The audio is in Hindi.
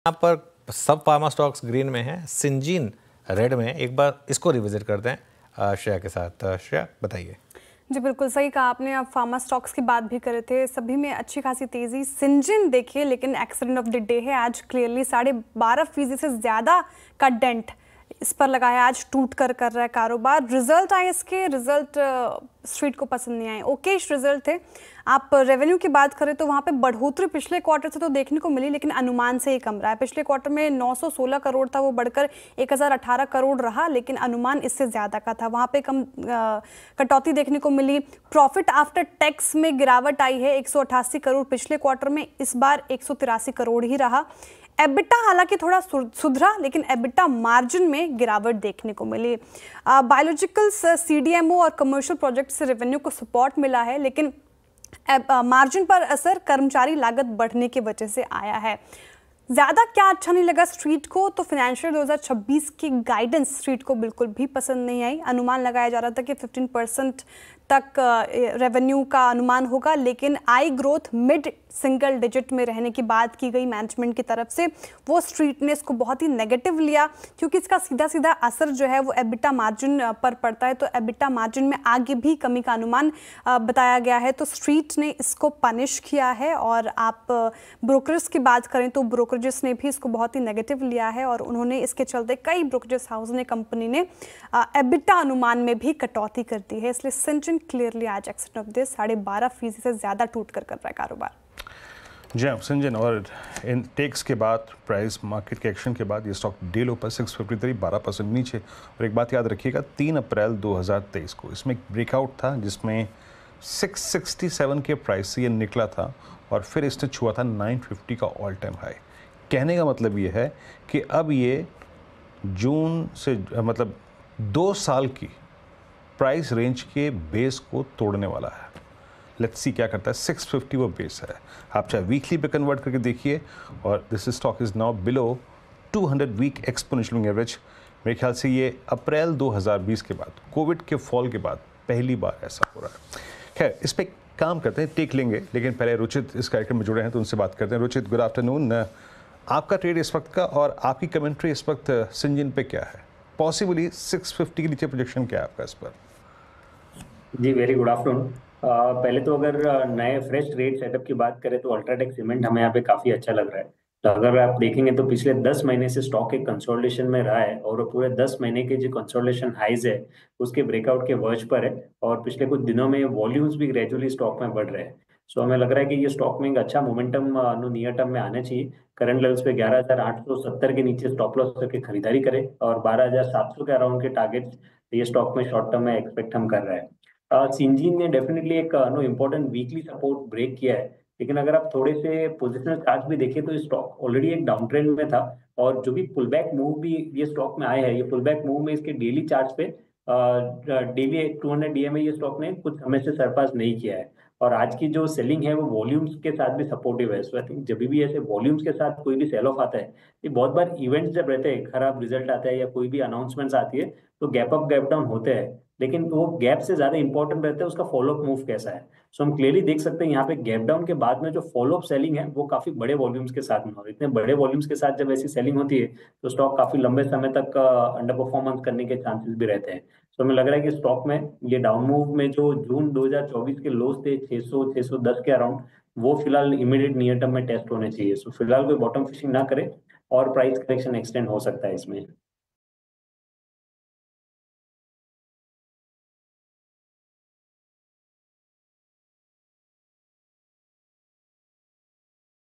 यहाँ पर सब फार्मा स्टॉक्स ग्रीन में हैं, सिंजीन रेड में। एक बार इसको रिविजिट करते हैं श्रेया के साथ। श्रेया बताइए। जी बिल्कुल सही कहा आपने। आप फार्मा स्टॉक्स की बात भी करे थे, सभी में अच्छी खासी तेजी। सिंजीन देखिए, लेकिन एक्सीडेंट ऑफ द डे है आज। क्लियरली 12.5% से ज़्यादा का डेंट इस पर लगा है। आज टूट कर रहा है कारोबार। रिजल्ट आए इसके, रिजल्ट स्ट्रीट को पसंद नहीं आए, ओकेश रिजल्ट थे। आप रेवेन्यू की बात करें तो वहाँ पे बढ़ोतरी पिछले क्वार्टर से तो देखने को मिली, लेकिन अनुमान से ही कम रहा है। पिछले क्वार्टर में 916 करोड़ था, वो बढ़कर 1018 करोड़ रहा, लेकिन अनुमान इससे ज़्यादा का था। वहाँ पे कम कटौती देखने को मिली। प्रॉफिट आफ्टर टैक्स में गिरावट आई है, 188 करोड़ पिछले क्वार्टर में, इस बार 183 करोड़ ही रहा। एबिटा हालांकि थोड़ा सुधरा, लेकिन एबिटा मार्जिन में गिरावट देखने को मिली। बायोलॉजिकल्स, सीडीएमओ और कमर्शियल प्रोजेक्ट से रेवेन्यू को सपोर्ट मिला है, लेकिन मार्जिन पर असर कर्मचारी लागत बढ़ने की वजह से आया है। ज़्यादा क्या अच्छा नहीं लगा स्ट्रीट को, तो फाइनेंशियल 2026 की गाइडेंस स्ट्रीट को बिल्कुल भी पसंद नहीं आई। अनुमान लगाया जा रहा था कि 15% तक रेवेन्यू का अनुमान होगा, लेकिन आई ग्रोथ मिड सिंगल डिजिट में रहने की बात की गई मैनेजमेंट की तरफ से। वो स्ट्रीट ने इसको बहुत ही नेगेटिव लिया, क्योंकि इसका सीधा सीधा असर जो है वो एबिटा मार्जिन पर पड़ता है। तो एबिटा मार्जिन में आगे भी कमी का अनुमान बताया गया है, तो स्ट्रीट ने इसको पनिश किया है। और आप ब्रोकर्स की बात करें तो ब्रोकरेजेस ने भी इसको बहुत ही नेगेटिव लिया है, और उन्होंने इसके चलते कई ब्रोकरेज हाउस ने, कंपनी ने एबिटा अनुमान में भी कटौती कर दी है। इसलिए सिंजीन क्लियरली आज एक्सेप्ट ऑफ दिस 12.5% से ज़्यादा टूट कर रहा है कारोबार। जी हाँ सिंजीन, और इन टेक्स के बाद, प्राइस मार्केट के एक्शन के बाद ये स्टॉक डे लो पर 653, 12% नीचे। और एक बात याद रखिएगा, 3 अप्रैल 2023 को इसमें एक ब्रेकआउट था जिसमें 667 के प्राइस से ये निकला था, और फिर इसने छुआ था 950 का ऑल टाइम हाई। कहने का मतलब ये है कि अब ये जून से मतलब 2 साल की प्राइस रेंज के बेस को तोड़ने वाला है। लेट्स सी क्या करता है। 650 वो बेस है, आप चाहे वीकली पे कन्वर्ट करके देखिए, और this stock is now below 200 week exponential average. मेरे ख्याल से ये अप्रैल 2020 के बाद, कोविड के फॉल के बाद पहली बार ऐसा हो रहा है। खैर, इस पर काम करते हैं, टेक लेंगे, लेकिन पहले रुचित इस कार्यक्रम में जुड़े हैं तो उनसे बात करते हैं। Ruchit, good afternoon. आपका ट्रेड इस वक्त का और आपकी कमेंट्री इस वक्त सिंजीन पे क्या है? पॉसिबली 650 के नीचे प्रोजेक्शन क्या है आपका इस पर? जी वेरी गुड आफ्टरनून। पहले तो अगर नए फ्रेश रेट सेटअप की बात करें तो अल्ट्राटेक सीमेंट हमें यहाँ पे काफी अच्छा लग रहा है। तो अगर आप देखेंगे तो पिछले 10 महीने से स्टॉक एक कंसोलिडेशन में रहा है, और पूरे 10 महीने के जो कंसोलिडेशन हाइज है उसके ब्रेकआउट के वर्ज पर है, और पिछले कुछ दिनों में वॉल्यूम्स भी ग्रेजुअली स्टॉक में बढ़ रहे हैं। सो हमें लग रहा है कि ये स्टॉक में एक अच्छा मोमेंटम नियर टर्म में आना चाहिए। करंट लेवल्स पे 11,870 के नीचे स्टॉप लॉस करके खरीदारी करें, और 12,700 के अराउंड के टारगेट ये स्टॉक में शॉर्ट टर्म में एक्सपेक्ट हम कर रहे हैं। सिंजीन ने डेफिनेटली एक इम्पोर्टेंट वीकली सपोर्ट ब्रेक किया है, लेकिन अगर आप थोड़े से पोजिशनल चार्ट भी देखें तो स्टॉक ऑलरेडी एक डाउन ट्रेंड में था, और जो भी पुल बैक मूव भी ये स्टॉक में आए हैं, ये पुल बैक मूव में इसके डेली चार्ट पे डेली 200 डीएमए ये स्टॉक ने कुछ समय से सरपास नहीं किया है। और आज की जो सेलिंग है वो वॉल्यूम्स के साथ भी सपोर्टिव है। सो आई थिंक जब भी ऐसे वॉल्यूम्स के साथ कोई भी सेल ऑफ आता है, ये बहुत बार इवेंट्स जब रहते हैं, खराब रिजल्ट आता है या कोई भी अनाउंसमेंट्स आती है, तो गैप अप गैप डाउन होते हैं, लेकिन वो गैप से ज्यादा इंपॉर्टेंट रहता है उसका फॉलोअप मूव कैसा है। सो हम क्लियरली देख सकते हैं यहाँ पे गैप डाउन के बाद में जो फॉलोअप सेलिंग है वो काफी बड़े वॉल्यूम्स के साथ में हो। इतने बड़े वॉल्यूम्स के साथ जब ऐसी सेलिंग होती है तो स्टॉक काफी लंबे समय तक अंडर परफॉर्मेंस करने के चांसेस भी रहते हैं। सो हमें लग रहा है कि स्टॉक में ये डाउन मूव में जो जून 2024 के लोस थे 600 610 के अराउंड, वो फिलहाल इमीडिएट नियर टर्म में टेस्ट होने चाहिए। सो फिलहाल कोई बॉटम फिशिंग ना करे, और प्राइस करेक्शन एक्सटेंड हो सकता है इसमें।